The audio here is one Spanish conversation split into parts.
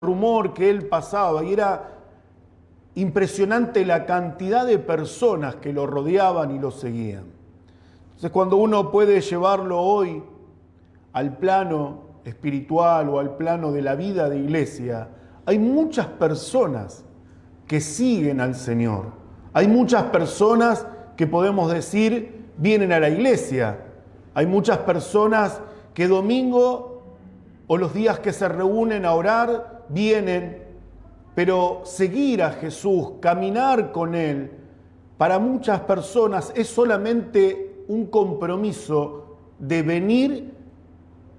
rumor que él pasaba y era impresionante la cantidad de personas que lo rodeaban y lo seguían. Entonces, cuando uno puede llevarlo hoy al plano espiritual o al plano de la vida de iglesia, hay muchas personas que siguen al Señor. Hay muchas personas que podemos decir vienen a la iglesia. Hay muchas personas que domingo o los días que se reúnen a orar vienen, pero seguir a Jesús, caminar con Él, para muchas personas es solamente un compromiso de venir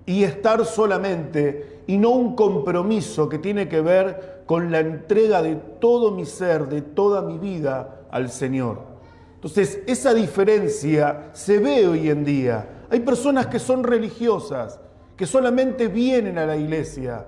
y estar solamente, y no un compromiso que tiene que ver con la entrega de todo mi ser, de toda mi vida al Señor. Entonces, esa diferencia se ve hoy en día. Hay personas que son religiosas, que solamente vienen a la iglesia,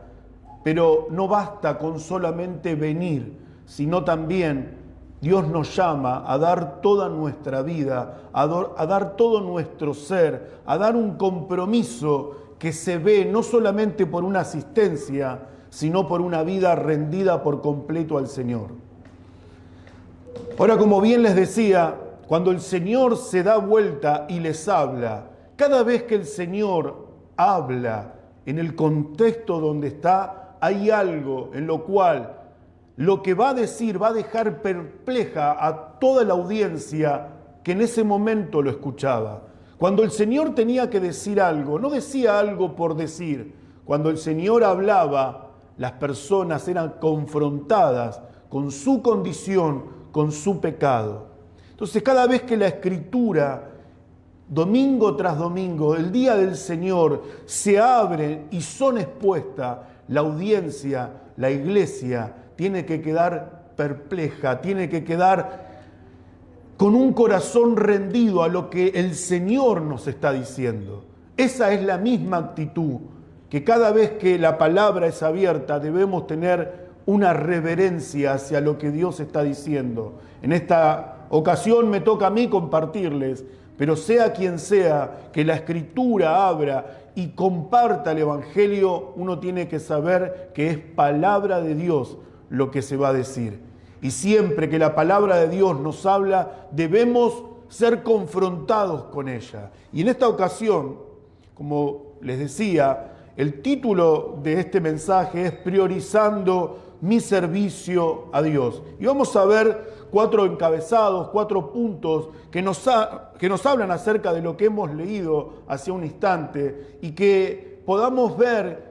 pero no basta con solamente venir, sino también Dios nos llama a dar toda nuestra vida, a dar todo nuestro ser, a dar un compromiso que se ve no solamente por una asistencia, sino por una vida rendida por completo al Señor. Ahora, como bien les decía, cuando el Señor se da vuelta y les habla, cada vez que el Señor habla en el contexto donde está, hay algo en lo cual lo que va a decir va a dejar perpleja a toda la audiencia que en ese momento lo escuchaba. Cuando el Señor tenía que decir algo, no decía algo por decir. Cuando el Señor hablaba, las personas eran confrontadas con su condición, con su pecado. Entonces, cada vez que la Escritura, domingo tras domingo, el día del Señor, se abren y son expuestas, la audiencia, la iglesia, tiene que quedar perpleja, tiene que quedar con un corazón rendido a lo que el Señor nos está diciendo. Esa es la misma actitud que cada vez que la palabra es abierta debemos tener una reverencia hacia lo que Dios está diciendo. En esta ocasión me toca a mí compartirles, pero sea quien sea que la Escritura abra y comparta el Evangelio, uno tiene que saber que es palabra de Dios lo que se va a decir. Y siempre que la palabra de Dios nos habla, debemos ser confrontados con ella. Y en esta ocasión, como les decía, el título de este mensaje es Priorizando mi servicio a Dios. Y vamos a ver 4 encabezados, 4 puntos que nos hablan acerca de lo que hemos leído hace un instante y que podamos ver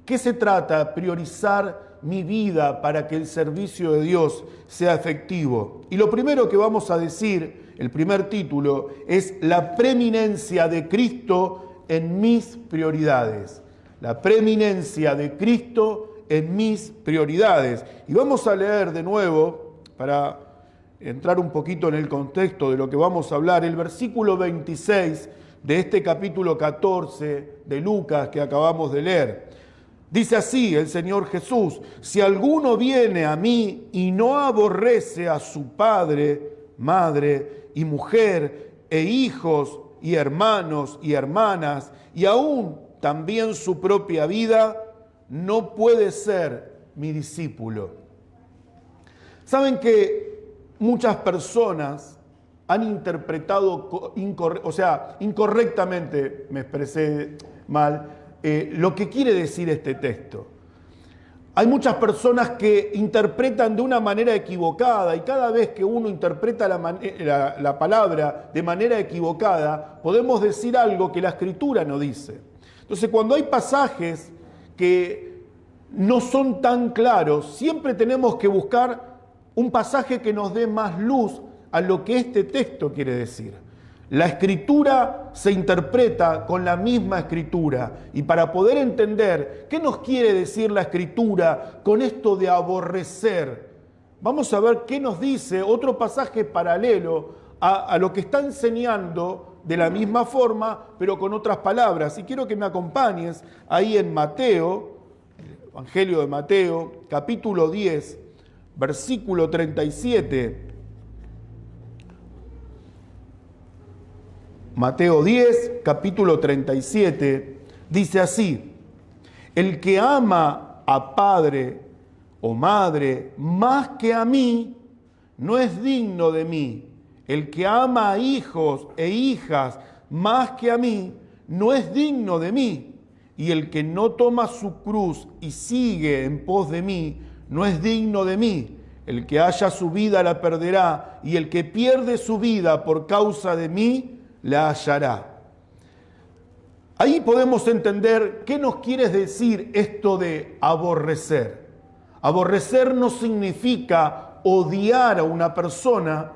qué se trata, priorizar mi vida para que el servicio de Dios sea efectivo. Y lo primero que vamos a decir, el primer título, es la preeminencia de Cristo en mis prioridades. La preeminencia de Cristo en mis prioridades. Y vamos a leer de nuevo, para entrar un poquito en el contexto de lo que vamos a hablar, el versículo 26 de este capítulo 14 de Lucas que acabamos de leer. Dice así el Señor Jesús: si alguno viene a mí y no aborrece a su padre, madre y mujer, e hijos y hermanos y hermanas, y aún también su propia vida, no puede ser mi discípulo. Saben que muchas personas han interpretado incorrectamente, me expresé mal, lo que quiere decir este texto. Hay muchas personas que interpretan de una manera equivocada, y cada vez que uno interpreta la palabra de manera equivocada, podemos decir algo que la Escritura no dice. Entonces, cuando hay pasajes que no son tan claros, siempre tenemos que buscar un pasaje que nos dé más luz a lo que este texto quiere decir. La Escritura se interpreta con la misma Escritura, y para poder entender qué nos quiere decir la Escritura con esto de aborrecer, vamos a ver qué nos dice otro pasaje paralelo a lo que está enseñando de la misma forma, pero con otras palabras. Y quiero que me acompañes ahí en Mateo, el Evangelio de Mateo, capítulo 10, versículo 37. Mateo 10, capítulo 37, dice así: el que ama a padre o madre más que a mí, no es digno de mí. El que ama a hijos e hijas más que a mí, no es digno de mí. Y el que no toma su cruz y sigue en pos de mí, no es digno de mí. El que haya su vida la perderá, y el que pierde su vida por causa de mí, la hallará. Ahí podemos entender qué nos quiere decir esto de aborrecer. Aborrecer no significa odiar a una persona,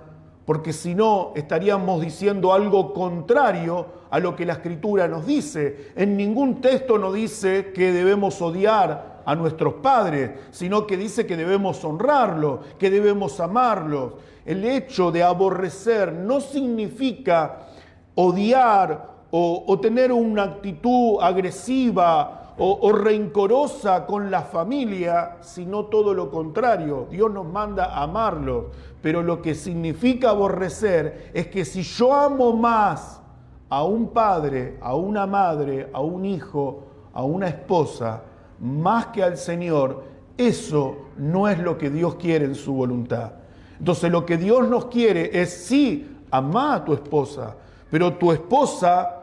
porque si no estaríamos diciendo algo contrario a lo que la Escritura nos dice. En ningún texto nos dice que debemos odiar a nuestros padres, sino que dice que debemos honrarlos, que debemos amarlos. El hecho de aborrecer no significa odiar o tener una actitud agresiva o rencorosa con la familia, sino todo lo contrario. Dios nos manda a amarlos, pero lo que significa aborrecer es que si yo amo más a un padre, a una madre, a un hijo, a una esposa, más que al Señor, eso no es lo que Dios quiere en su voluntad. Entonces lo que Dios nos quiere es sí, amar a tu esposa, pero tu esposa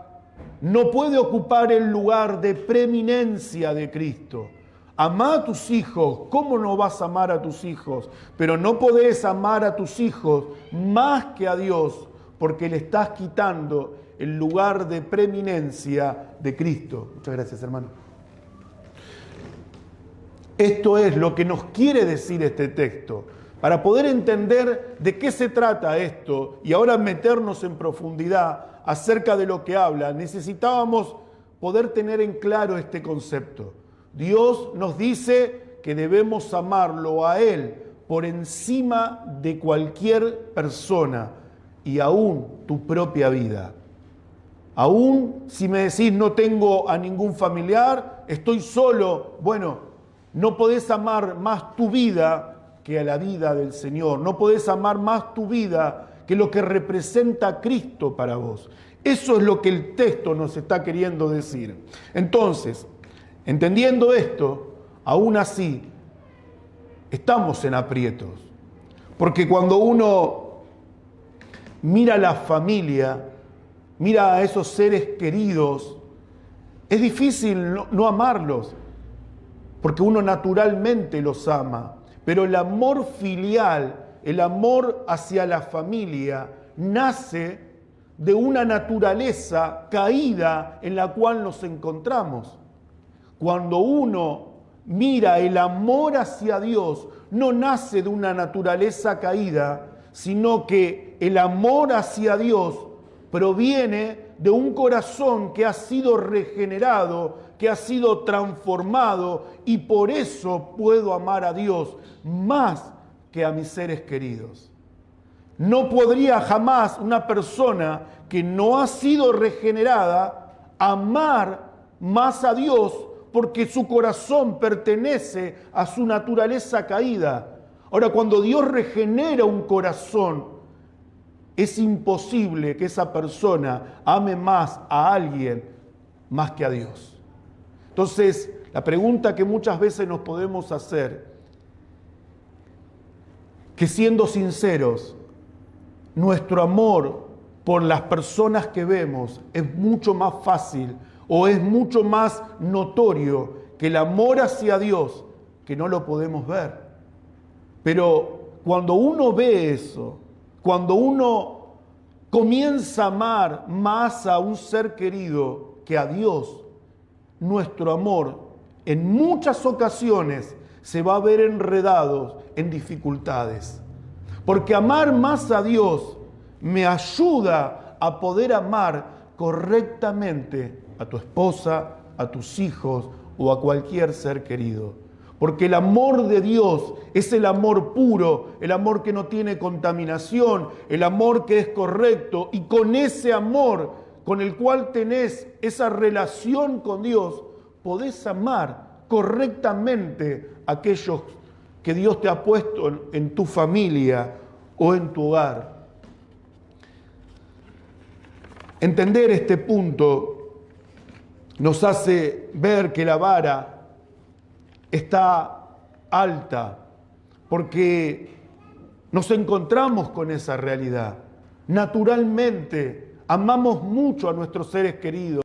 no puede ocupar el lugar de preeminencia de Cristo. Amá a tus hijos. ¿Cómo no vas a amar a tus hijos? Pero no podés amar a tus hijos más que a Dios, porque le estás quitando el lugar de preeminencia de Cristo. Muchas gracias, hermano. Esto es lo que nos quiere decir este texto. Para poder entender de qué se trata esto y ahora meternos en profundidad acerca de lo que habla, necesitábamos poder tener en claro este concepto. Dios nos dice que debemos amarlo a Él por encima de cualquier persona y aún tu propia vida. Aún si me decís no tengo a ningún familiar, estoy solo, bueno, no podés amar más tu vida que a la vida del Señor. No podés amar más tu vida que lo que representa Cristo para vos. Eso es lo que el texto nos está queriendo decir. Entonces, entendiendo esto, aún así, estamos en aprietos. Porque cuando uno mira a la familia, mira a esos seres queridos, es difícil no amarlos, porque uno naturalmente los ama. Pero el amor filial, el amor hacia la familia, nace de una naturaleza caída en la cual nos encontramos. Cuando uno mira el amor hacia Dios, no nace de una naturaleza caída, sino que el amor hacia Dios proviene de un corazón que ha sido regenerado, que ha sido transformado, y por eso puedo amar a Dios más que a mis seres queridos. No podría jamás una persona que no ha sido regenerada amar más a Dios porque su corazón pertenece a su naturaleza caída. Ahora, cuando Dios regenera un corazón, es imposible que esa persona ame más a alguien más que a Dios. Entonces, la pregunta que muchas veces nos podemos hacer, que siendo sinceros, nuestro amor por las personas que vemos es mucho más fácil o es mucho más notorio que el amor hacia Dios, que no lo podemos ver. Pero cuando uno ve eso, cuando uno comienza a amar más a un ser querido que a Dios, nuestro amor en muchas ocasiones se va a ver enredado en dificultades. Porque amar más a Dios me ayuda a poder amar correctamente a tu esposa, a tus hijos o a cualquier ser querido. Porque el amor de Dios es el amor puro, el amor que no tiene contaminación, el amor que es correcto. Y con ese amor con el cual tenés esa relación con Dios, podés amar correctamente a aquellos que Dios te ha puesto en tu familia o en tu hogar. Entender este punto nos hace ver que la vara está alta, porque nos encontramos con esa realidad. Naturalmente, amamos mucho a nuestros seres queridos.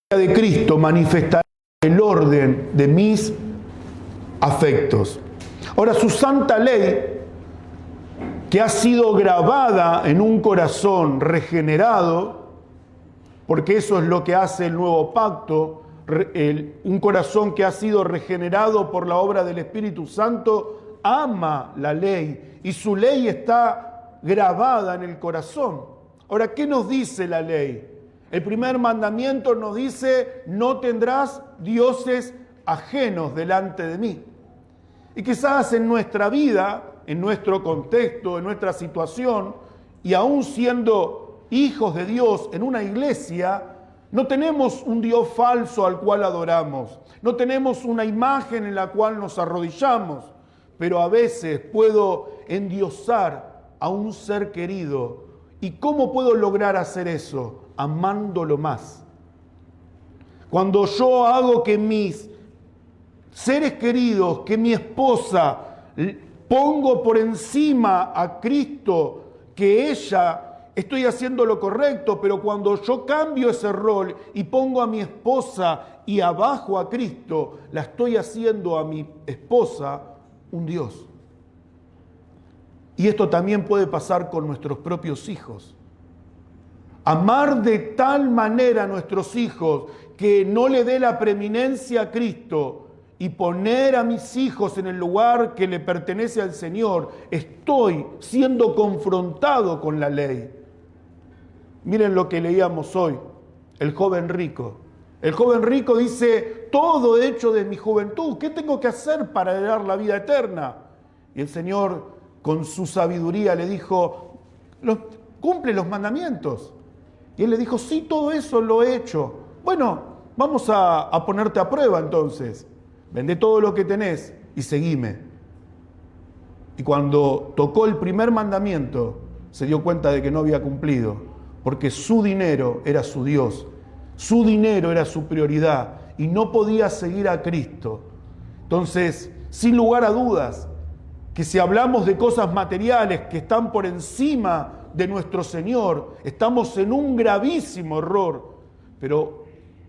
De Cristo manifestará el orden de mis afectos. Ahora, su santa ley, que ha sido grabada en un corazón regenerado, porque eso es lo que hace el nuevo pacto, un corazón que ha sido regenerado por la obra del Espíritu Santo, ama la ley y su ley está grabada en el corazón. Ahora, ¿qué nos dice la ley? El primer mandamiento nos dice: no tendrás dioses ajenos delante de mí. Y quizás en nuestra vida, en nuestro contexto, en nuestra situación, y aún siendo hijos de Dios en una iglesia, no tenemos un Dios falso al cual adoramos, no tenemos una imagen en la cual nos arrodillamos, pero a veces puedo endiosar a un ser querido. ¿Y cómo puedo lograr hacer eso? Amándolo más. Cuando yo hago que mis seres queridos, que mi esposa, pongo por encima a Cristo, que ella, estoy haciendo lo correcto, pero cuando yo cambio ese rol y pongo a mi esposa y abajo a Cristo, la estoy haciendo a mi esposa un Dios. Y esto también puede pasar con nuestros propios hijos. Amar de tal manera a nuestros hijos que no le dé la preeminencia a Cristo y poner a mis hijos en el lugar que le pertenece al Señor, estoy siendo confrontado con la ley. Miren lo que leíamos hoy, el joven rico. El joven rico dice: todo hecho de mi juventud, ¿qué tengo que hacer para heredar la vida eterna? Y el Señor, con su sabiduría, le dijo: cumple los mandamientos. Y él le dijo: sí, todo eso lo he hecho. Bueno, vamos a ponerte a prueba entonces. Vende todo lo que tenés y seguime. Y cuando tocó el primer mandamiento, se dio cuenta de que no había cumplido, porque su dinero era su Dios, su dinero era su prioridad y no podía seguir a Cristo. Entonces, sin lugar a dudas, que si hablamos de cosas materiales que están por encima de nuestro Señor, estamos en un gravísimo error, pero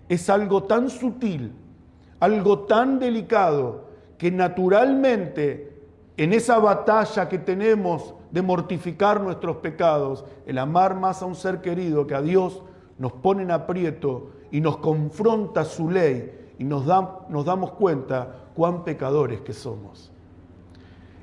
es algo tan sutil, algo tan delicado, que naturalmente en esa batalla que tenemos de mortificar nuestros pecados, el amar más a un ser querido que a Dios, nos pone en aprieto y nos confronta su ley y nos damos cuenta cuán pecadores que somos.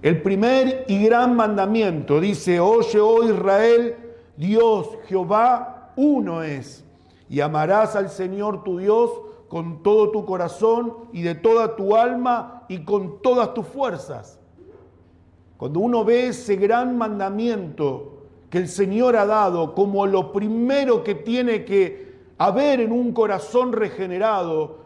El primer y gran mandamiento dice: oye, oh Israel, Dios, Jehová, uno es, y amarás al Señor tu Dios con todo tu corazón y de toda tu alma y con todas tus fuerzas. Cuando uno ve ese gran mandamiento que el Señor ha dado como lo primero que tiene que haber en un corazón regenerado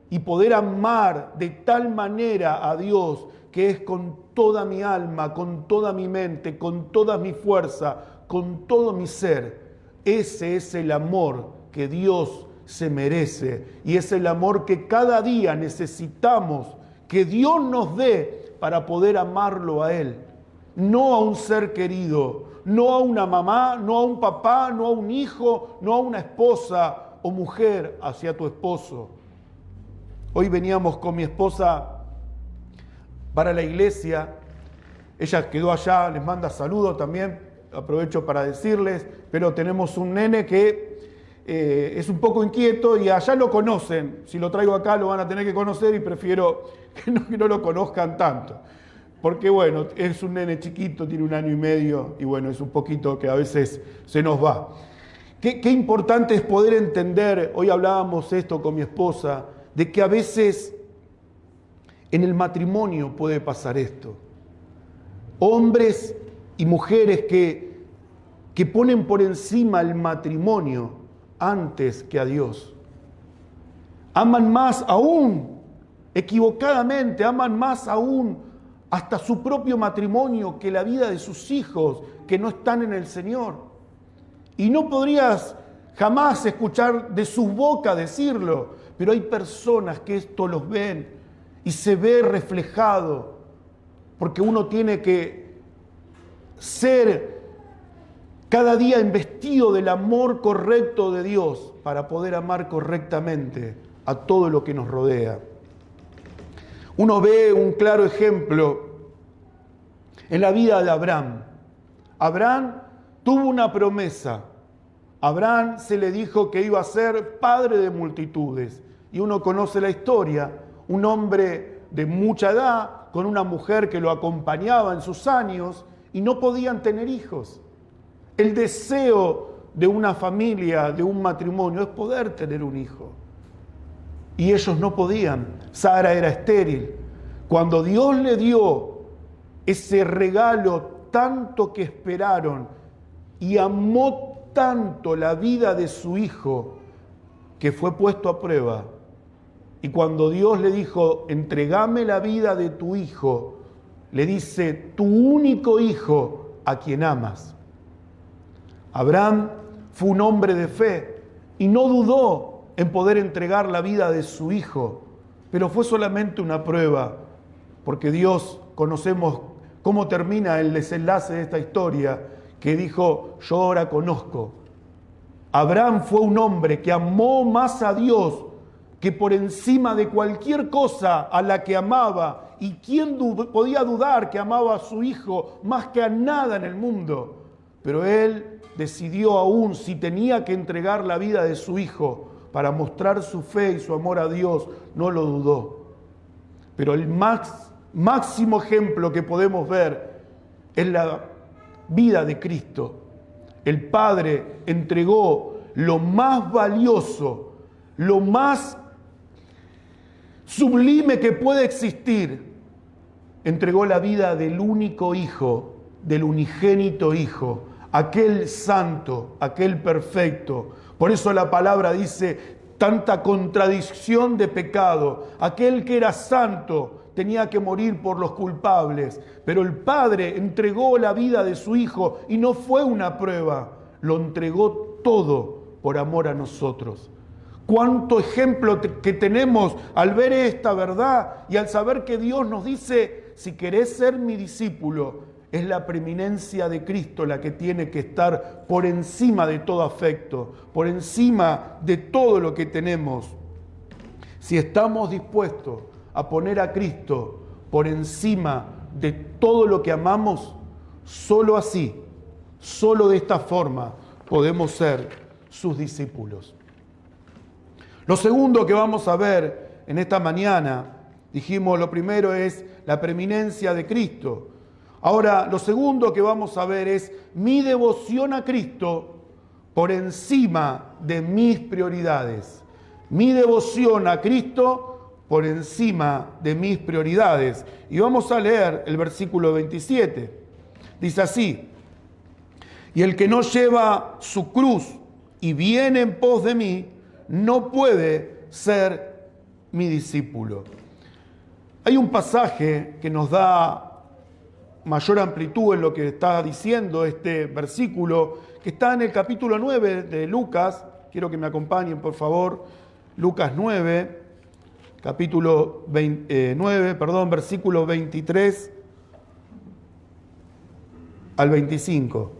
y poder amar de tal manera a Dios, que es con toda mi alma, con toda mi mente, con toda mi fuerza, con todo mi ser. Ese es el amor que Dios se merece y es el amor que cada día necesitamos que Dios nos dé para poder amarlo a Él. No a un ser querido, no a una mamá, no a un papá, no a un hijo, no a una esposa o mujer hacia tu esposo. Hoy veníamos con mi esposa para la iglesia. Ella quedó allá, les manda saludos también, aprovecho para decirles, pero tenemos un nene que es un poco inquieto y allá lo conocen. Si lo traigo acá lo van a tener que conocer y prefiero que no lo conozcan tanto. Porque bueno, es un nene chiquito, tiene 1 año y medio y bueno, es un poquito que a veces se nos va. Qué importante es poder entender, hoy hablábamos esto con mi esposa, de que a veces en el matrimonio puede pasar esto. Hombres y mujeres que ponen por encima el matrimonio antes que a Dios. Aman más aún, equivocadamente, aman más aún hasta su propio matrimonio que la vida de sus hijos que no están en el Señor. Y no podrías jamás escuchar de su boca decirlo, pero hay personas que esto los ven y se ve reflejado, porque uno tiene que ser cada día investido del amor correcto de Dios para poder amar correctamente a todo lo que nos rodea. Uno ve un claro ejemplo en la vida de Abraham. Abraham tuvo una promesa. Abraham se le dijo que iba a ser padre de multitudes. Y uno conoce la historia. Un hombre de mucha edad, con una mujer que lo acompañaba en sus años, y no podían tener hijos. El deseo de una familia, de un matrimonio, es poder tener un hijo. Y ellos no podían. Sara era estéril. Cuando Dios le dio ese regalo tanto que esperaron y amó tanto la vida de su hijo que fue puesto a prueba. Y cuando Dios le dijo, entregame la vida de tu hijo, le dice, tu único hijo a quien amas. Abraham fue un hombre de fe y no dudó en poder entregar la vida de su hijo, pero fue solamente una prueba, porque Dios, conocemos cómo termina el desenlace de esta historia, que dijo, yo ahora conozco. Abraham fue un hombre que amó más a Dios que por encima de cualquier cosa a la que amaba. ¿Y quién podía dudar que amaba a su hijo más que a nada en el mundo? Pero él decidió aún, si tenía que entregar la vida de su hijo para mostrar su fe y su amor a Dios, no lo dudó. Pero el máximo ejemplo que podemos ver es la vida de Cristo. El Padre entregó lo más valioso, lo más sublime que puede existir. Entregó la vida del único Hijo, del unigénito Hijo, aquel santo, aquel perfecto. Por eso la palabra dice tanta contradicción de pecado. Aquel que era santo tenía que morir por los culpables, pero el Padre entregó la vida de su Hijo y no fue una prueba, lo entregó todo por amor a nosotros. Cuánto ejemplo que tenemos al ver esta verdad y al saber que Dios nos dice, si querés ser mi discípulo, es la preeminencia de Cristo la que tiene que estar por encima de todo afecto, por encima de todo lo que tenemos. Si estamos dispuestos a poner a Cristo por encima de todo lo que amamos, solo así, solo de esta forma podemos ser sus discípulos. Lo segundo que vamos a ver en esta mañana, dijimos, lo primero es la preeminencia de Cristo. Ahora, lo segundo que vamos a ver es mi devoción a Cristo por encima de mis prioridades. Mi devoción a Cristo por encima de mis prioridades. Y vamos a leer el versículo 27. Dice así, y el que no lleva su cruz y viene en pos de mí, no puede ser mi discípulo. Hay un pasaje que nos da mayor amplitud en lo que está diciendo este versículo, que está en el capítulo 9 de Lucas. Quiero que me acompañen, por favor. Lucas 9, capítulo 9, versículo 23 al 25.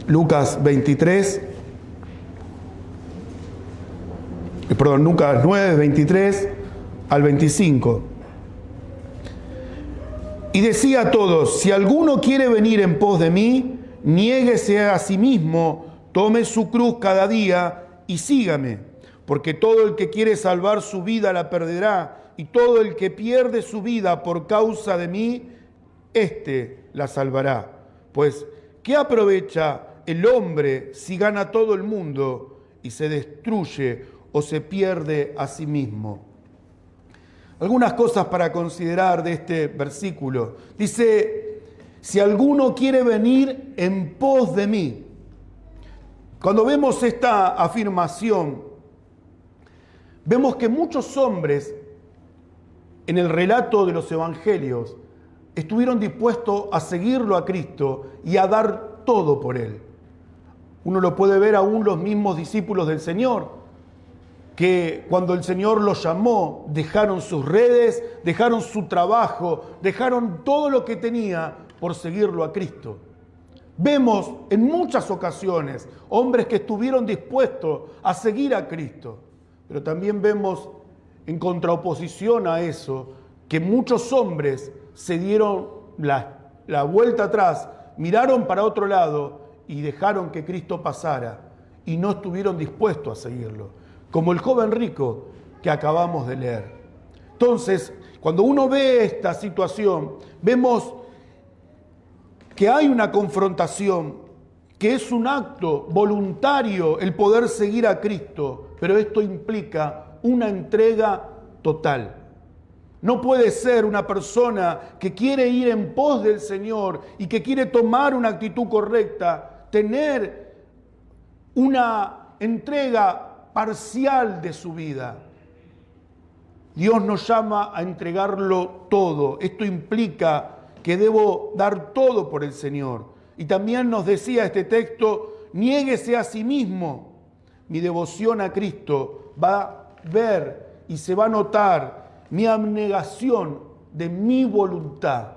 Lucas 9, 23 al 25. Y decía a todos, si alguno quiere venir en pos de mí, niéguese a sí mismo, tome su cruz cada día y sígame. Porque todo el que quiere salvar su vida la perderá, y todo el que pierde su vida por causa de mí, éste la salvará. Pues, ¿qué aprovecha el hombre si gana todo el mundo y se destruye o se pierde a sí mismo? Algunas cosas para considerar de este versículo. Dice, si alguno quiere venir en pos de mí. Cuando vemos esta afirmación, vemos que muchos hombres en el relato de los evangelios estuvieron dispuestos a seguirlo a Cristo y a dar todo por Él. Uno lo puede ver aún los mismos discípulos del Señor, que cuando el Señor los llamó, dejaron sus redes, dejaron su trabajo, dejaron todo lo que tenía por seguirlo a Cristo. Vemos en muchas ocasiones hombres que estuvieron dispuestos a seguir a Cristo, pero también vemos en contraoposición a eso que muchos hombres se dieron la vuelta atrás, miraron para otro lado y dejaron que Cristo pasara y no estuvieron dispuestos a seguirlo, como el joven rico que acabamos de leer. Entonces, cuando uno ve esta situación, vemos que hay una confrontación, que es un acto voluntario el poder seguir a Cristo, pero esto implica una entrega total. No puede ser una persona que quiere ir en pos del Señor y que quiere tomar una actitud correcta, tener una entrega parcial de su vida. Dios nos llama a entregarlo todo. Esto implica que debo dar todo por el Señor. Y también nos decía este texto, niéguese a sí mismo. Mi devoción a Cristo va a ver y se va a notar mi abnegación de mi voluntad.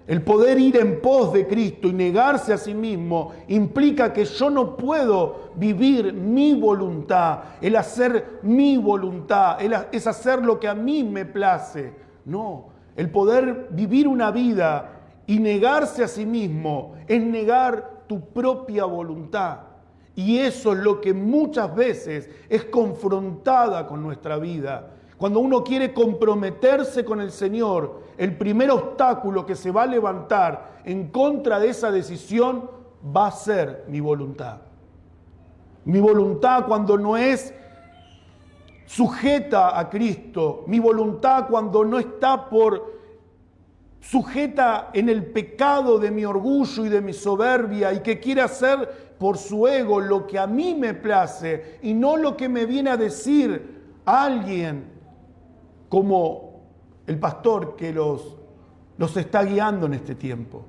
El poder ir en pos de Cristo y negarse a sí mismo implica que yo no puedo vivir mi voluntad, el hacer mi voluntad, es hacer lo que a mí me place. No, el poder vivir una vida y negarse a sí mismo es negar tu propia voluntad. Y eso es lo que muchas veces es confrontada con nuestra vida. Cuando uno quiere comprometerse con el Señor, el primer obstáculo que se va a levantar en contra de esa decisión va a ser mi voluntad. Mi voluntad cuando no es sujeta a Cristo, mi voluntad cuando no está sujeta en el pecado de mi orgullo y de mi soberbia y que quiere hacer por su ego lo que a mí me place y no lo que me viene a decir alguien como el pastor que los está guiando en este tiempo.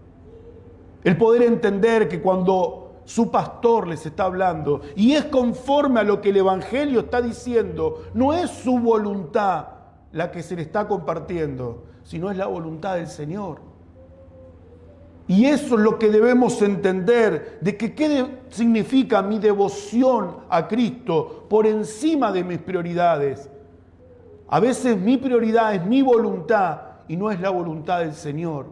El poder entender que cuando su pastor les está hablando y es conforme a lo que el Evangelio está diciendo, no es su voluntad la que se le está compartiendo, sino es la voluntad del Señor. Y eso es lo que debemos entender, de que qué significa mi devoción a Cristo por encima de mis prioridades. A veces mi prioridad es mi voluntad y no es la voluntad del Señor.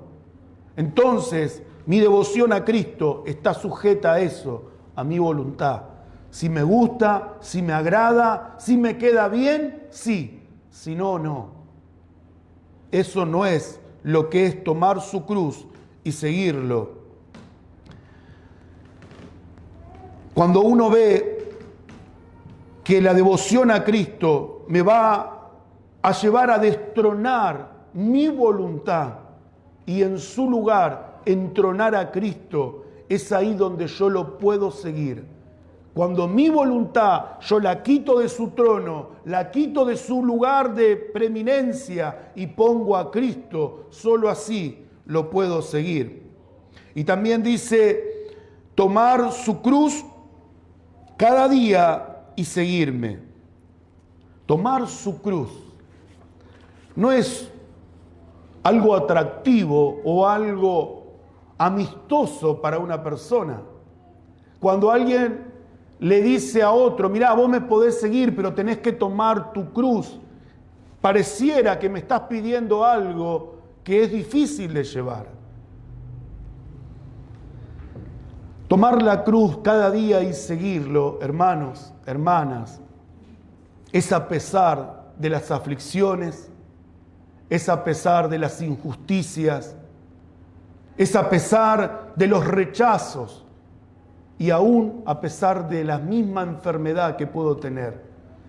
Entonces, mi devoción a Cristo está sujeta a eso, a mi voluntad. Si me gusta, si me agrada, si me queda bien, sí. Si no, no. Eso no es lo que es tomar su cruz y seguirlo. Cuando uno ve que la devoción a Cristo me va a llevar a destronar mi voluntad y en su lugar entronar a Cristo, es ahí donde yo lo puedo seguir. Cuando mi voluntad yo la quito de su trono, la quito de su lugar de preeminencia y pongo a Cristo, solo así lo puedo seguir. Y también dice, tomar su cruz cada día y seguirme. Tomar su cruz no es algo atractivo o algo amistoso para una persona. Cuando alguien le dice a otro, mirá, vos me podés seguir, pero tenés que tomar tu cruz, pareciera que me estás pidiendo algo que es difícil de llevar. Tomar la cruz cada día y seguirlo, hermanos, hermanas, es a pesar de las aflicciones, es a pesar de las injusticias, es a pesar de los rechazos y aún a pesar de la misma enfermedad que puedo tener.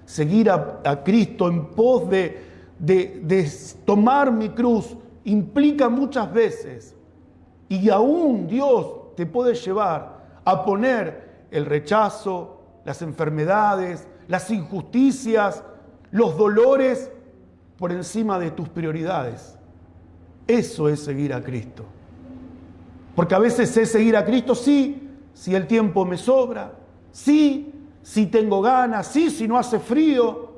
Seguir a Cristo en pos de tomar mi cruz implica muchas veces, y aún Dios te puede llevar a poner el rechazo, las enfermedades, las injusticias, los dolores por encima de tus prioridades. Eso es seguir a Cristo. Porque a veces es seguir a Cristo, sí, si el tiempo me sobra, sí, si tengo ganas, sí, si no hace frío.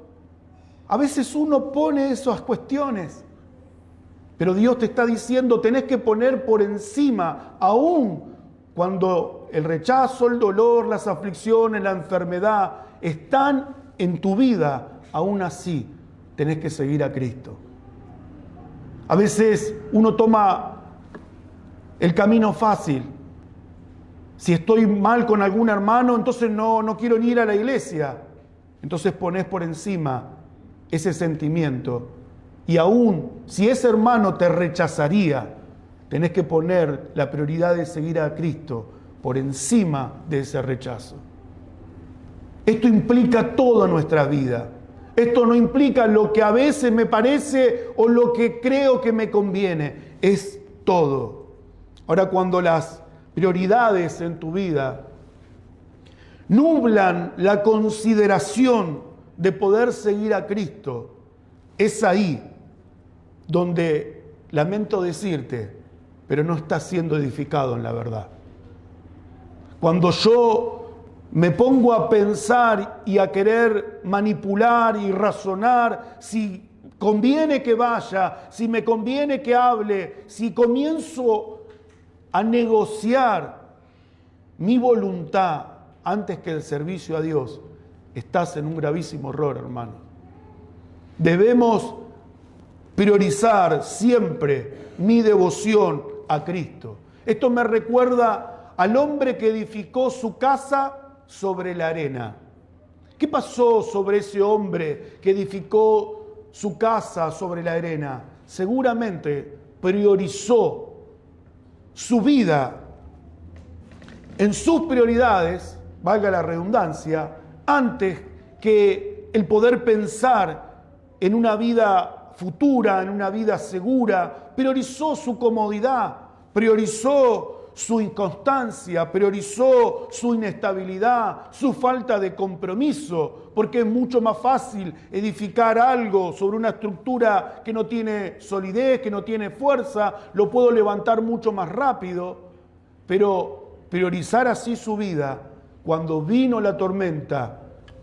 A veces uno pone esas cuestiones, pero Dios te está diciendo, tenés que poner por encima, aún cuando el rechazo, el dolor, las aflicciones, la enfermedad están en tu vida, aún así tenés que seguir a Cristo. A veces uno toma el camino fácil. Si estoy mal con algún hermano, entonces no quiero ni ir a la iglesia. Entonces pones por encima ese sentimiento. Y aún si ese hermano te rechazaría, tenés que poner la prioridad de seguir a Cristo por encima de ese rechazo. Esto implica toda nuestra vida. Esto no implica lo que a veces me parece o lo que creo que me conviene. Es todo. Ahora, cuando las prioridades en tu vida nublan la consideración de poder seguir a Cristo, es ahí donde, lamento decirte, pero no estás siendo edificado en la verdad. Cuando yo me pongo a pensar y a querer manipular y razonar si conviene que vaya, si me conviene que hable, si comienzo a negociar mi voluntad antes que el servicio a Dios, estás en un gravísimo error, hermano. Debemos priorizar siempre mi devoción a Cristo. Esto me recuerda al hombre que edificó su casa sobre la arena. ¿Qué pasó sobre ese hombre que edificó su casa sobre la arena? Seguramente priorizó su vida en sus prioridades, valga la redundancia, antes que el poder pensar en una vida futura, en una vida segura. Priorizó su comodidad, priorizó su inconstancia, priorizó su inestabilidad, su falta de compromiso, porque es mucho más fácil edificar algo sobre una estructura que no tiene solidez, que no tiene fuerza, lo puedo levantar mucho más rápido, pero priorizar así su vida, cuando vino la tormenta,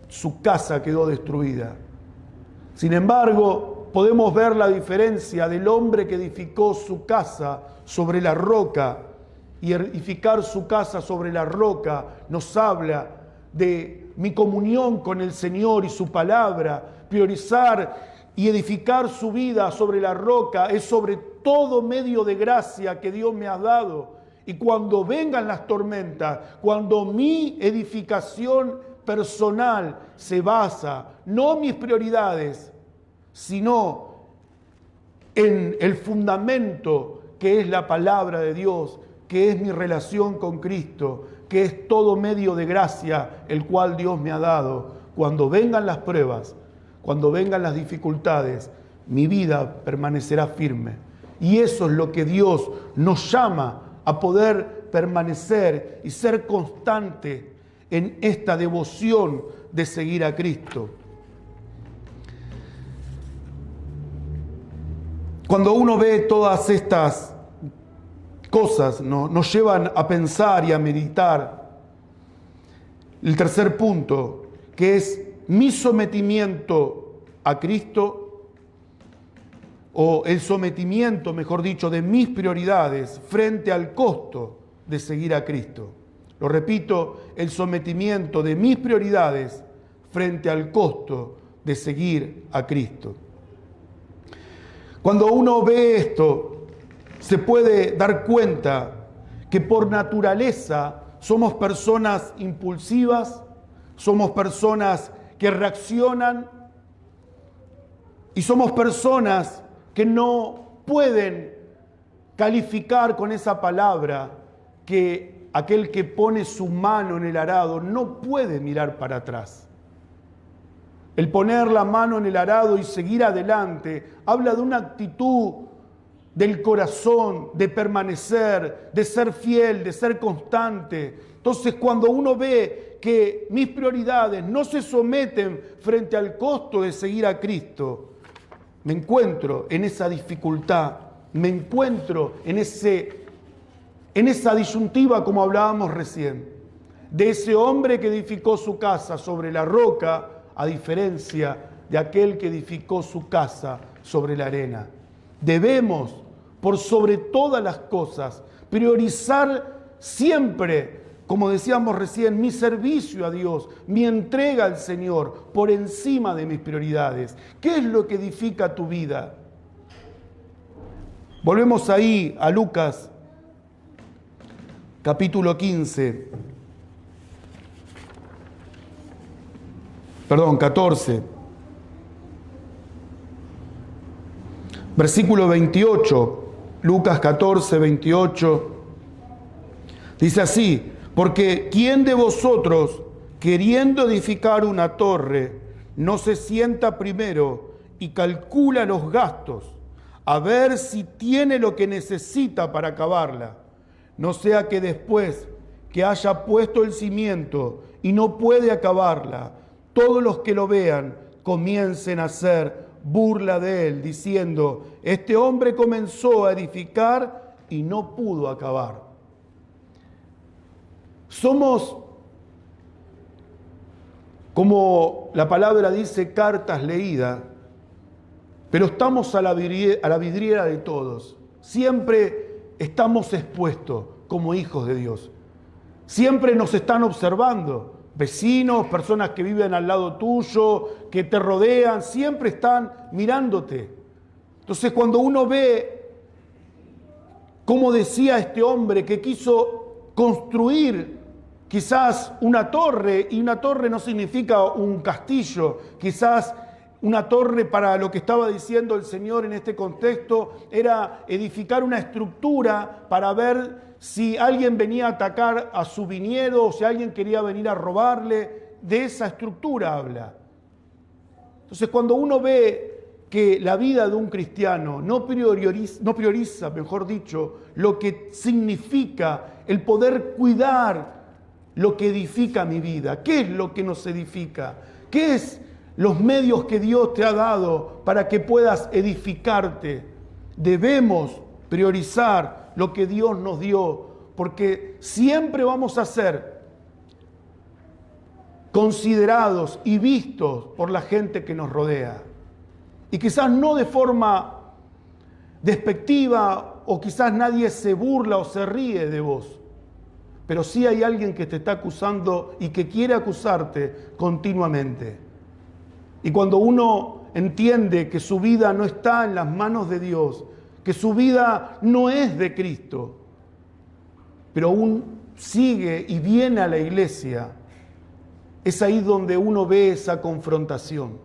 su casa quedó destruida. Sin embargo, podemos ver la diferencia del hombre que edificó su casa sobre la roca. Y edificar su casa sobre la roca nos habla de mi comunión con el Señor y su palabra. Priorizar y edificar su vida sobre la roca es sobre todo medio de gracia que Dios me ha dado. Y cuando vengan las tormentas, cuando mi edificación personal se basa, no en mis prioridades, sino en el fundamento que es la palabra de Dios, que es mi relación con Cristo, que es todo medio de gracia el cual Dios me ha dado. Cuando vengan las pruebas, cuando vengan las dificultades, mi vida permanecerá firme. Y eso es lo que Dios nos llama a poder permanecer y ser constante en esta devoción de seguir a Cristo. Cuando uno ve todas estas cosas, nos llevan a pensar y a meditar el tercer punto, que es mi sometimiento a Cristo, o el sometimiento, mejor dicho, de mis prioridades frente al costo de seguir a Cristo. Lo repito, el sometimiento de mis prioridades frente al costo de seguir a Cristo. Cuando uno ve esto, se puede dar cuenta que por naturaleza somos personas impulsivas, somos personas que reaccionan y somos personas que no pueden calificar con esa palabra que aquel que pone su mano en el arado no puede mirar para atrás. El poner la mano en el arado y seguir adelante habla de una actitud del corazón, de permanecer, de ser fiel, de ser constante. Entonces, cuando uno ve que mis prioridades no se someten frente al costo de seguir a Cristo, me encuentro en esa dificultad, me encuentro en esa disyuntiva como hablábamos recién, de ese hombre que edificó su casa sobre la roca, a diferencia de aquel que edificó su casa sobre la arena. Debemos, por sobre todas las cosas, priorizar siempre, como decíamos recién, mi servicio a Dios, mi entrega al Señor, por encima de mis prioridades. ¿Qué es lo que edifica tu vida? Volvemos ahí a Lucas, capítulo 14. Versículo 28, Lucas 14, 28, dice así: porque ¿quién de vosotros, queriendo edificar una torre, no se sienta primero y calcula los gastos, a ver si tiene lo que necesita para acabarla? No sea que después que haya puesto el cimiento y no puede acabarla, todos los que lo vean comiencen a hacer burla de él, diciendo: este hombre comenzó a edificar y no pudo acabar. Somos, como la palabra dice, cartas leídas, pero estamos a la vidriera de todos. Siempre estamos expuestos como hijos de Dios. Siempre nos están observando. Vecinos, personas que viven al lado tuyo, que te rodean, siempre están mirándote. Entonces, cuando uno ve, como decía este hombre, que quiso construir quizás una torre, y una torre no significa un castillo, quizás una torre, para lo que estaba diciendo el Señor en este contexto, era edificar una estructura para ver si alguien venía a atacar a su viñedo o si alguien quería venir a robarle. De esa estructura habla. Entonces, cuando uno ve que la vida de un cristiano no prioriza, mejor dicho, lo que significa el poder cuidar lo que edifica mi vida. ¿Qué es lo que nos edifica? ¿Qué es los medios que Dios te ha dado para que puedas edificarte? Debemos priorizar lo que Dios nos dio, porque siempre vamos a ser considerados y vistos por la gente que nos rodea. Y quizás no de forma despectiva, o quizás nadie se burla o se ríe de vos, pero sí hay alguien que te está acusando y que quiere acusarte continuamente. Y cuando uno entiende que su vida no está en las manos de Dios, que su vida no es de Cristo, pero aún sigue y viene a la iglesia, es ahí donde uno ve esa confrontación.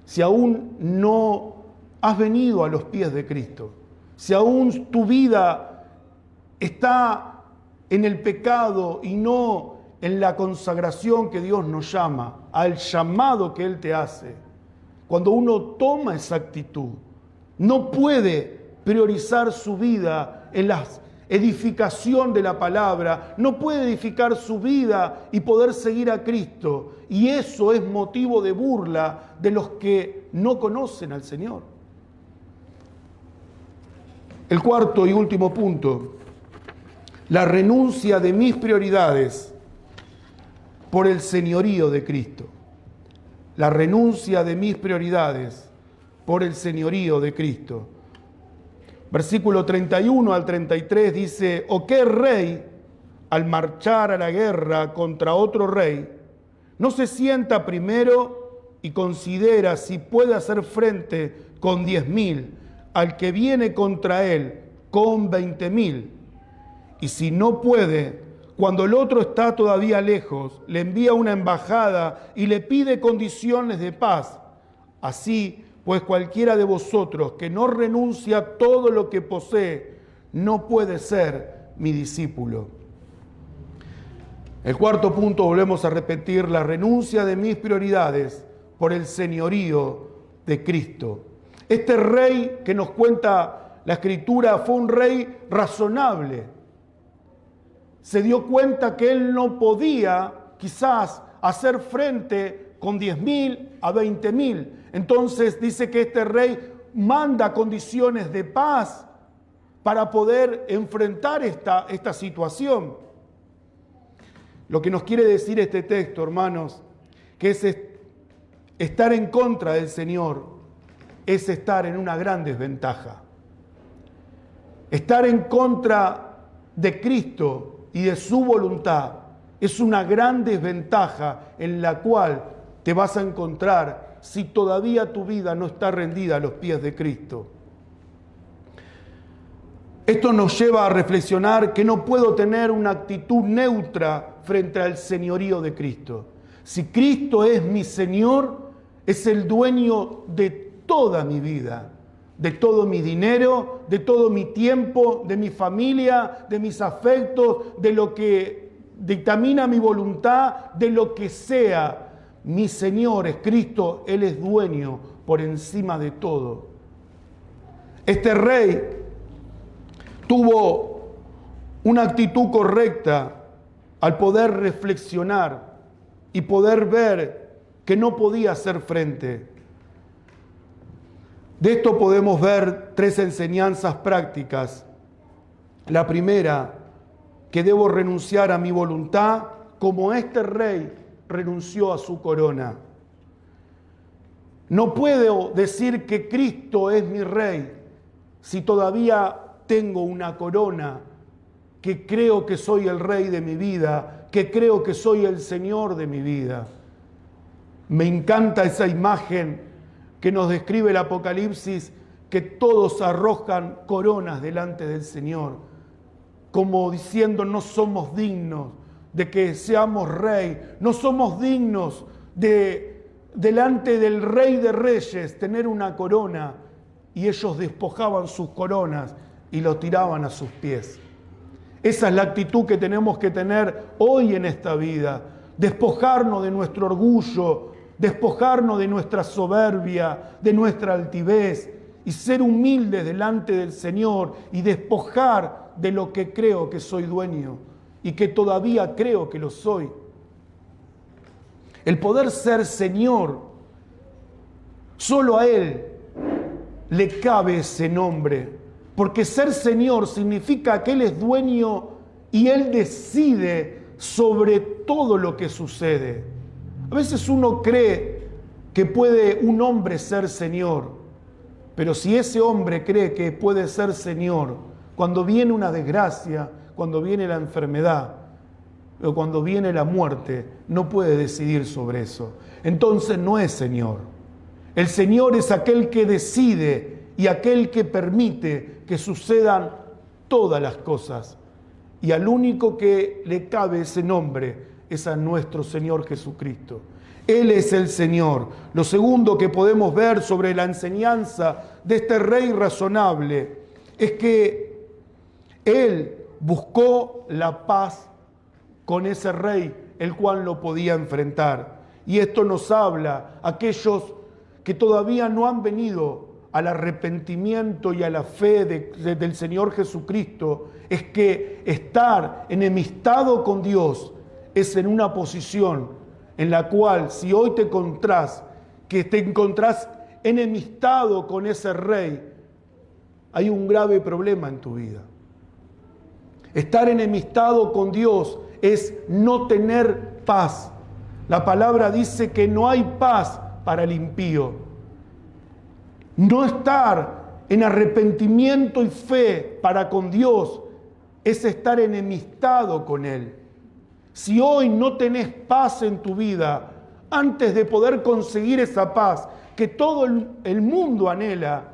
Si aún no has venido a los pies de Cristo, si aún tu vida está en el pecado y no en la consagración que Dios nos llama, al llamado que Él te hace, cuando uno toma esa actitud, no puede priorizar su vida en la edificación de la palabra, no puede edificar su vida y poder seguir a Cristo. Y eso es motivo de burla de los que no conocen al Señor. El cuarto y último punto: la renuncia de mis prioridades por el señorío de Cristo. La renuncia de mis prioridades por el señorío de Cristo. Versículo 31 al 33 dice: ¿o qué rey, al marchar a la guerra contra otro rey, no se sienta primero y considera si puede hacer frente con 10.000 al que viene contra él con 20.000? Y si no puede, cuando el otro está todavía lejos, le envía una embajada y le pide condiciones de paz. Así pues, cualquiera de vosotros que no renuncia a todo lo que posee, no puede ser mi discípulo. El cuarto punto, volvemos a repetir: la renuncia de mis prioridades por el señorío de Cristo. Este rey que nos cuenta la Escritura, fue un rey razonable. Se dio cuenta que él no podía quizás hacer frente con 10.000 a 20.000. Entonces dice que este rey manda condiciones de paz para poder enfrentar esta situación. Lo que nos quiere decir este texto, hermanos, que es estar en contra del Señor, es estar en una gran desventaja. Estar en contra de Cristo y de su voluntad es una gran desventaja en la cual te vas a encontrar si todavía tu vida no está rendida a los pies de Cristo. Esto nos lleva a reflexionar que no puedo tener una actitud neutra frente al señorío de Cristo. Si Cristo es mi Señor, es el dueño de toda mi vida, de todo mi dinero, de todo mi tiempo, de mi familia, de mis afectos, de lo que dictamina mi voluntad, de lo que sea. Mi Señor es Cristo, Él es dueño por encima de todo. Este rey tuvo una actitud correcta al poder reflexionar y poder ver que no podía hacer frente. De esto podemos ver 3 enseñanzas prácticas. La primera, que debo renunciar a mi voluntad como este rey renunció a su corona. No puedo decir que Cristo es mi rey si todavía tengo una corona, que creo que soy el rey de mi vida, que creo que soy el Señor de mi vida. Me encanta esa imagen que nos describe el Apocalipsis, que todos arrojan coronas delante del Señor, como diciendo no somos dignos de que seamos rey, no somos dignos de delante del Rey de Reyes tener una corona, y ellos despojaban sus coronas y lo tiraban a sus pies. Esa es la actitud que tenemos que tener hoy en esta vida, despojarnos de nuestro orgullo, despojarnos de nuestra soberbia, de nuestra altivez y ser humildes delante del Señor y despojar de lo que creo que soy dueño y que todavía creo que lo soy. El poder ser Señor, solo a Él le cabe ese nombre, porque ser Señor significa que Él es dueño y Él decide sobre todo lo que sucede. A veces uno cree que puede un hombre ser Señor, pero si ese hombre cree que puede ser Señor, cuando viene una desgracia, cuando viene la enfermedad o cuando viene la muerte, no puede decidir sobre eso. Entonces no es Señor. El Señor es aquel que decide y aquel que permite que sucedan todas las cosas. Y al único que le cabe ese nombre es a nuestro Señor Jesucristo. Él es el Señor. Lo segundo que podemos ver sobre la enseñanza de este rey razonable es que Él buscó la paz con ese rey, el cual lo podía enfrentar. Y esto nos habla a aquellos que todavía no han venido al arrepentimiento y a la fe del Señor Jesucristo, es que estar enemistado con Dios es en una posición en la cual, si hoy te encontrás enemistado con ese rey, hay un grave problema en tu vida. Estar enemistado con Dios es no tener paz. La palabra dice que no hay paz para el impío. No estar en arrepentimiento y fe para con Dios es estar enemistado con Él. Si hoy no tenés paz en tu vida, antes de poder conseguir esa paz que todo el mundo anhela,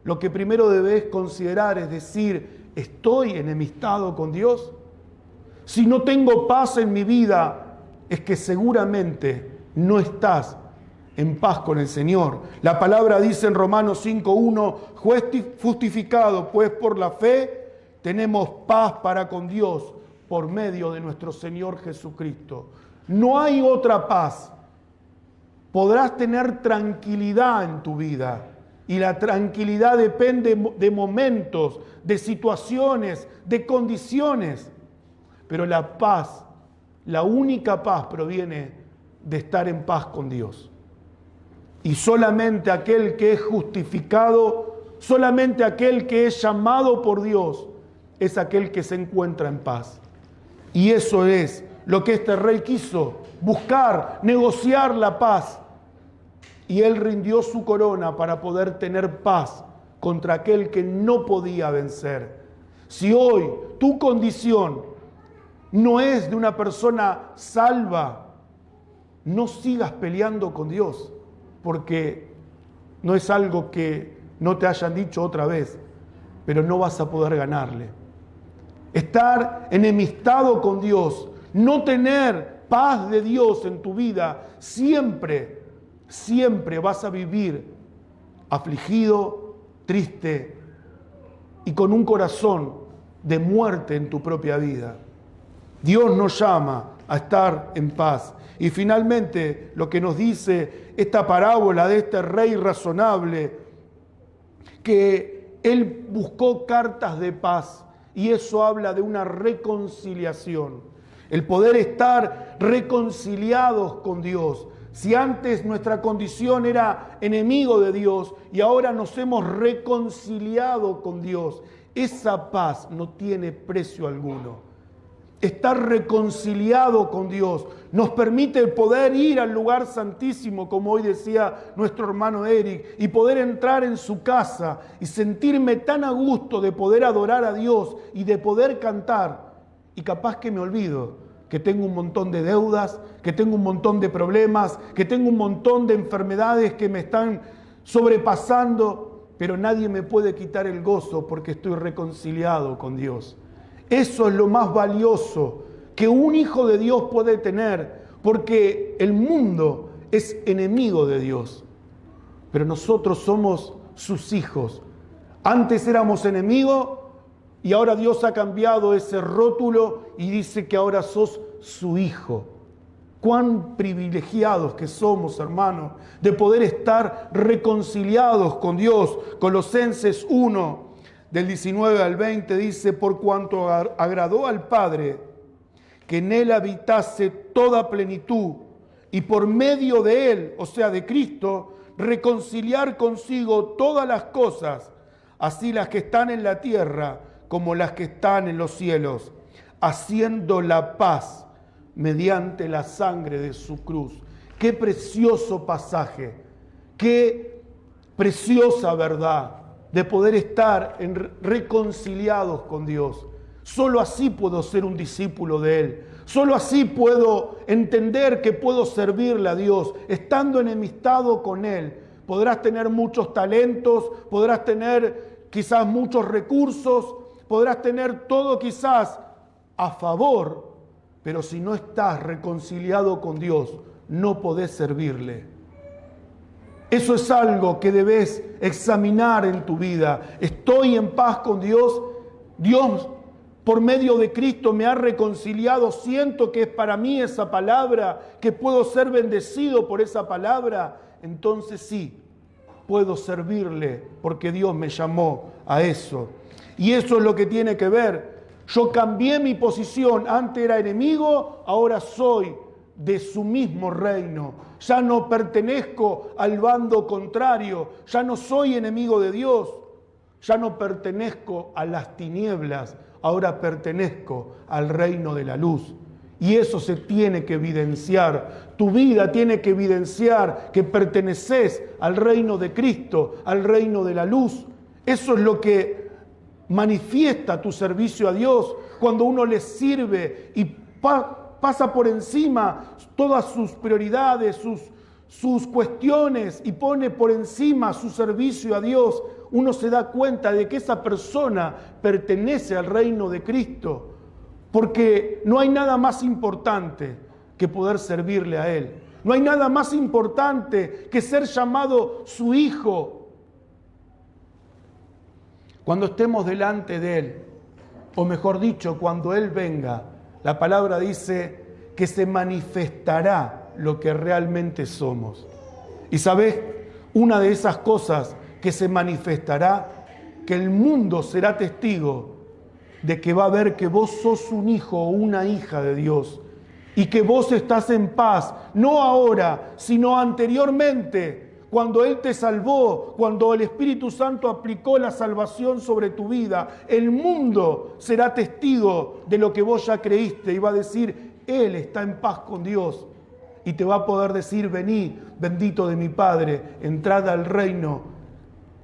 lo que primero debes considerar es decir, ¿estoy enemistado con Dios? Si no tengo paz en mi vida, es que seguramente no estás en paz con el Señor. La palabra dice en Romanos 5:1, justificado pues por la fe, tenemos paz para con Dios por medio de nuestro Señor Jesucristo. No hay otra paz. Podrás tener tranquilidad en tu vida, Y la tranquilidad depende de momentos, de situaciones, de condiciones. Pero la paz, la única paz proviene de estar en paz con Dios. Y solamente aquel que es justificado, solamente aquel que es llamado por Dios, es aquel que se encuentra en paz. Y eso es lo que este rey quiso, buscar, negociar la paz. Y él rindió su corona para poder tener paz contra aquel que no podía vencer. Si hoy tu condición no es de una persona salva, no sigas peleando con Dios, porque no es algo que no te hayan dicho otra vez, pero no vas a poder ganarle. Estar enemistado con Dios, no tener paz de Dios en tu vida, siempre vas a vivir afligido, triste y con un corazón de muerte en tu propia vida. Dios nos llama a estar en paz. Y finalmente, lo que nos dice esta parábola de este rey razonable, que él buscó cartas de paz, y eso habla de una reconciliación. El poder estar reconciliados con Dios. Si antes nuestra condición era enemigo de Dios y ahora nos hemos reconciliado con Dios, esa paz no tiene precio alguno. Estar reconciliado con Dios nos permite poder ir al lugar santísimo, como hoy decía nuestro hermano Eric, y poder entrar en su casa y sentirme tan a gusto de poder adorar a Dios y de poder cantar. Y capaz que me olvido que tengo un montón de deudas, que tengo un montón de problemas, que tengo un montón de enfermedades que me están sobrepasando, pero nadie me puede quitar el gozo porque estoy reconciliado con Dios. Eso es lo más valioso que un hijo de Dios puede tener, porque el mundo es enemigo de Dios, pero nosotros somos sus hijos. Antes éramos enemigos y ahora Dios ha cambiado ese rótulo y dice que ahora sos su hijo. Cuán privilegiados que somos, hermanos, de poder estar reconciliados con Dios. Colosenses 1, del 19 al 20 dice: por cuanto agradó al Padre que en él habitase toda plenitud, y por medio de él, o sea de Cristo, reconciliar consigo todas las cosas, así las que están en la tierra como las que están en los cielos, haciendo la paz mediante la sangre de su cruz. Qué precioso pasaje, qué preciosa verdad de poder estar reconciliados con Dios. Solo así puedo ser un discípulo de Él. Solo así puedo entender que puedo servirle a Dios, estando enemistado con Él. Podrás tener muchos talentos, podrás tener quizás muchos recursos, podrás tener todo quizás a favor, pero si no estás reconciliado con Dios, no podés servirle. Eso es algo que debes examinar en tu vida. Estoy en paz con Dios. Dios, por medio de Cristo, me ha reconciliado. Siento que es para mí esa palabra, que puedo ser bendecido por esa palabra. Entonces sí, puedo servirle porque Dios me llamó a eso. Y eso es lo que tiene que ver. Yo cambié mi posición. Antes era enemigo, ahora soy de su mismo reino. Ya no pertenezco al bando contrario, ya no soy enemigo de Dios, ya no pertenezco a las tinieblas, ahora pertenezco al reino de la luz. Y eso se tiene que evidenciar. Tu vida tiene que evidenciar que perteneces al reino de Cristo, al reino de la luz. Eso es lo que manifiesta tu servicio a Dios cuando uno le sirve y pasa por encima todas sus prioridades, sus cuestiones y pone por encima su servicio a Dios. Uno se da cuenta de que esa persona pertenece al reino de Cristo, porque no hay nada más importante que poder servirle a Él. No hay nada más importante que ser llamado su hijo. Cuando estemos delante de Él, o mejor dicho, cuando Él venga, la palabra dice que se manifestará lo que realmente somos. Y sabés, una de esas cosas que se manifestará, que el mundo será testigo de que va a ver que vos sos un hijo o una hija de Dios y que vos estás en paz, no ahora, sino anteriormente, cuando Él te salvó, cuando el Espíritu Santo aplicó la salvación sobre tu vida. El mundo será testigo de lo que vos ya creíste y va a decir, Él está en paz con Dios. Y te va a poder decir, vení, bendito de mi Padre, entrad al reino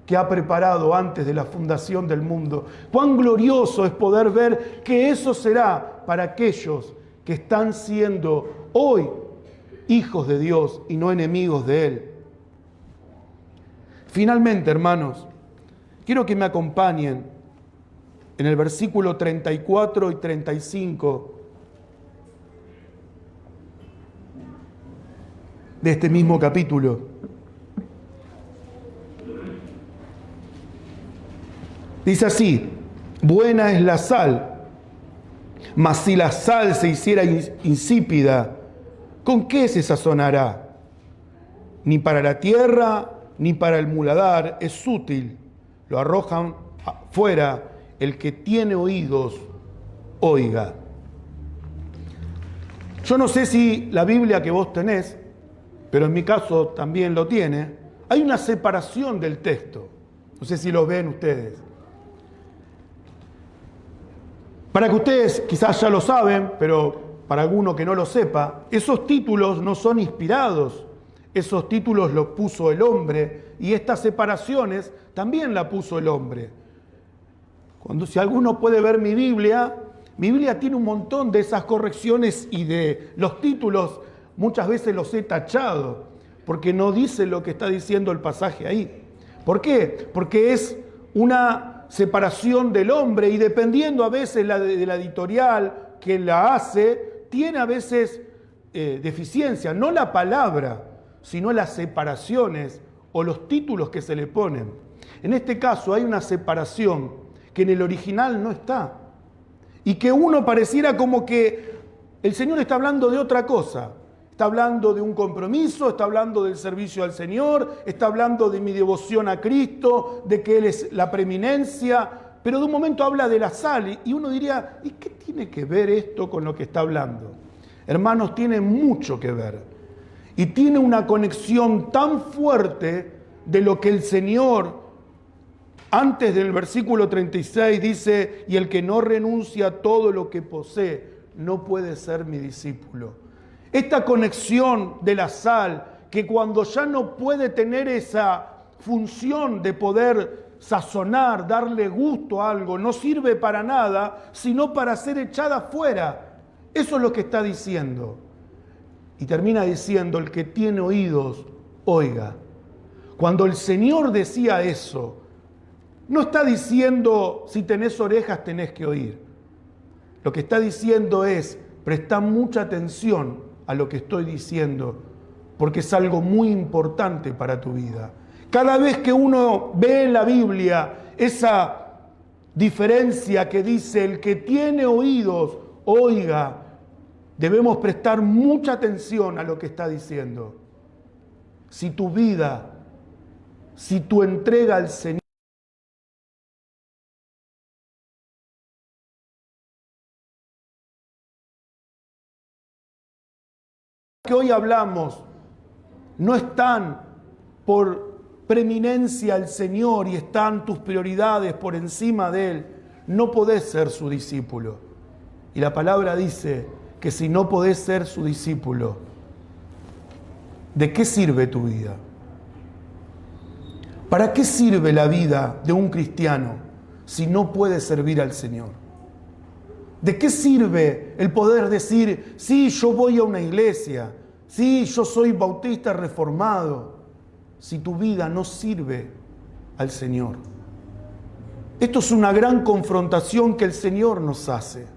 que ha preparado antes de la fundación del mundo. Cuán glorioso es poder ver que eso será para aquellos que están siendo hoy hijos de Dios y no enemigos de Él. Finalmente, hermanos, quiero que me acompañen en el versículo 34 y 35 de este mismo capítulo. Dice así, buena es la sal, mas si la sal se hiciera insípida, ¿con qué se sazonará? Ni para la tierra, ni para el muladar es útil. Lo arrojan fuera. El que tiene oídos, oiga. Yo no sé si la Biblia que vos tenés, pero en mi caso también lo tiene, hay una separación del texto. No sé si lo ven ustedes. Para que ustedes quizás ya lo saben, pero para alguno que no lo sepa, esos títulos no son inspirados. Esos títulos los puso el hombre y estas separaciones también la puso el hombre. Si alguno puede ver mi Biblia tiene un montón de esas correcciones y de los títulos, muchas veces los he tachado, porque no dice lo que está diciendo el pasaje ahí. ¿Por qué? Porque es una separación del hombre y dependiendo a veces de la editorial que la hace, tiene a veces deficiencia, no la palabra, sino las separaciones o los títulos que se le ponen. En este caso hay una separación que en el original no está y que uno pareciera como que el Señor está hablando de otra cosa. Está hablando de un compromiso, está hablando del servicio al Señor, está hablando de mi devoción a Cristo, de que Él es la preeminencia, pero de un momento habla de la sal y uno diría, ¿y qué tiene que ver esto con lo que está hablando? Hermanos, tiene mucho que ver. Y tiene una conexión tan fuerte de lo que el Señor, antes del versículo 36, dice, y el que no renuncia a todo lo que posee, no puede ser mi discípulo. Esta conexión de la sal, que cuando ya no puede tener esa función de poder sazonar, darle gusto a algo, no sirve para nada, sino para ser echada fuera. Eso es lo que está diciendo. Y termina diciendo, el que tiene oídos, oiga. Cuando el Señor decía eso, no está diciendo, si tenés orejas tenés que oír. Lo que está diciendo es, presta mucha atención a lo que estoy diciendo, porque es algo muy importante para tu vida. Cada vez que uno ve en la Biblia esa diferencia que dice, el que tiene oídos, oiga, debemos prestar mucha atención a lo que está diciendo. Si tu vida, si tu entrega al Señor, que hoy hablamos, no están por preeminencia al Señor y están tus prioridades por encima de Él, no podés ser su discípulo. Y la palabra dice que si no podés ser su discípulo, ¿de qué sirve tu vida? ¿Para qué sirve la vida de un cristiano si no puede servir al Señor? ¿De qué sirve el poder decir, sí, yo voy a una iglesia, sí, yo soy bautista reformado, si tu vida no sirve al Señor? Esto es una gran confrontación que el Señor nos hace.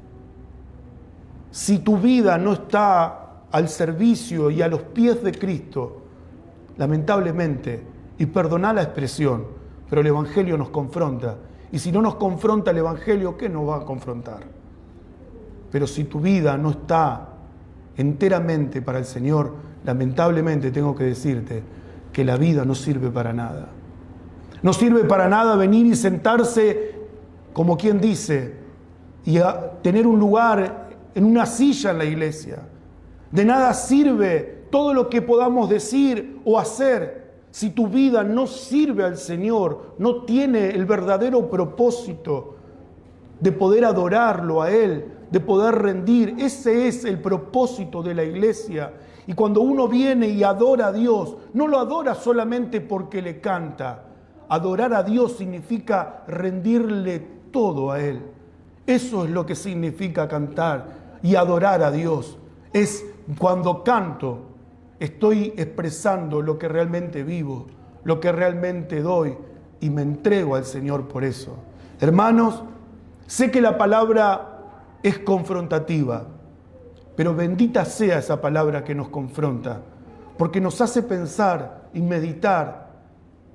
Si tu vida no está al servicio y a los pies de Cristo, lamentablemente, y perdoná la expresión, pero el Evangelio nos confronta. Y si no nos confronta el Evangelio, ¿qué nos va a confrontar? Pero si tu vida no está enteramente para el Señor, lamentablemente tengo que decirte que la vida no sirve para nada. No sirve para nada venir y sentarse, como quien dice, y tener un lugar en una silla en la iglesia. De nada sirve todo lo que podamos decir o hacer si tu vida no sirve al Señor, no tiene el verdadero propósito de poder adorarlo a Él, de poder rendir. Ese es el propósito de la iglesia. Y cuando uno viene y adora a Dios, no lo adora solamente porque le canta. Adorar a Dios significa rendirle todo a Él. Eso es lo que significa cantar y adorar a Dios. Es cuando canto, estoy expresando lo que realmente vivo, lo que realmente doy, y me entrego al Señor por eso. Hermanos, sé que la palabra es confrontativa, pero bendita sea esa palabra que nos confronta, porque nos hace pensar y meditar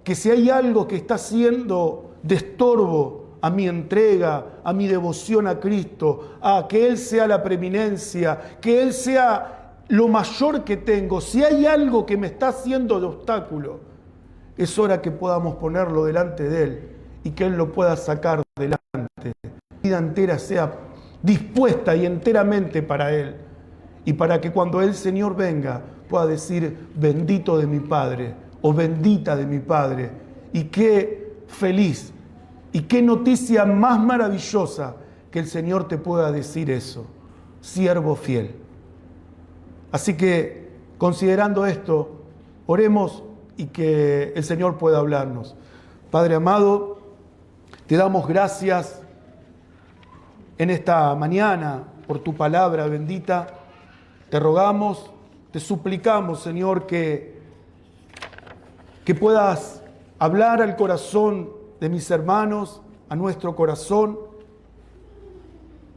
que si hay algo que está siendo de estorbo a mi entrega, a mi devoción a Cristo, a que Él sea la preeminencia, que Él sea lo mayor que tengo, si hay algo que me está haciendo de obstáculo, es hora que podamos ponerlo delante de Él y que Él lo pueda sacar delante. La vida entera sea dispuesta y enteramente para Él, y para que cuando el Señor venga pueda decir: bendito de mi Padre, o bendita de mi Padre. Y qué feliz y qué noticia más maravillosa que el Señor te pueda decir eso: siervo fiel. Así que, considerando esto, oremos y que el Señor pueda hablarnos. Padre amado, te damos gracias en esta mañana por tu palabra bendita. Te rogamos, te suplicamos, Señor, que puedas hablar al corazón de mis hermanos, a nuestro corazón,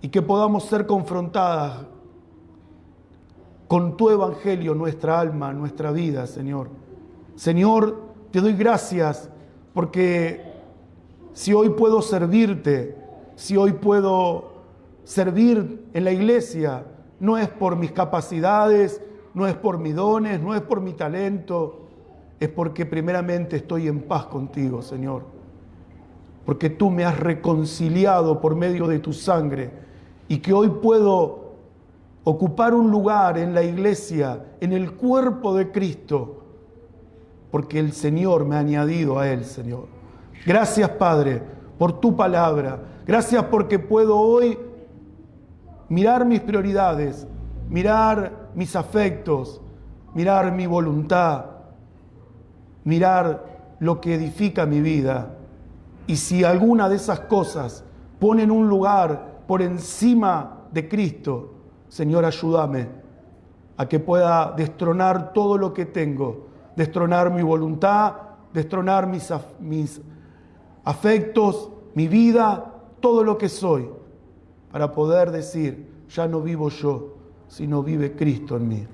y que podamos ser confrontadas con tu evangelio, nuestra alma, nuestra vida, Señor. Señor, te doy gracias porque si hoy puedo servirte, si hoy puedo servir en la iglesia, no es por mis capacidades, no es por mis dones, no es por mi talento, es porque primeramente estoy en paz contigo, Señor. Porque tú me has reconciliado por medio de tu sangre y que hoy puedo ocupar un lugar en la iglesia, en el cuerpo de Cristo, porque el Señor me ha añadido a Él, Señor. Gracias, Padre, por tu palabra. Gracias porque puedo hoy mirar mis prioridades, mirar mis afectos, mirar mi voluntad, mirar lo que edifica mi vida. Y si alguna de esas cosas ponen un lugar por encima de Cristo, Señor, ayúdame a que pueda destronar todo lo que tengo, destronar mi voluntad, destronar mis afectos, mi vida, todo lo que soy, para poder decir: ya no vivo yo, sino vive Cristo en mí.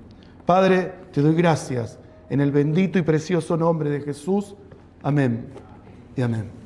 Padre, te doy gracias en el bendito y precioso nombre de Jesús. Amén y amén.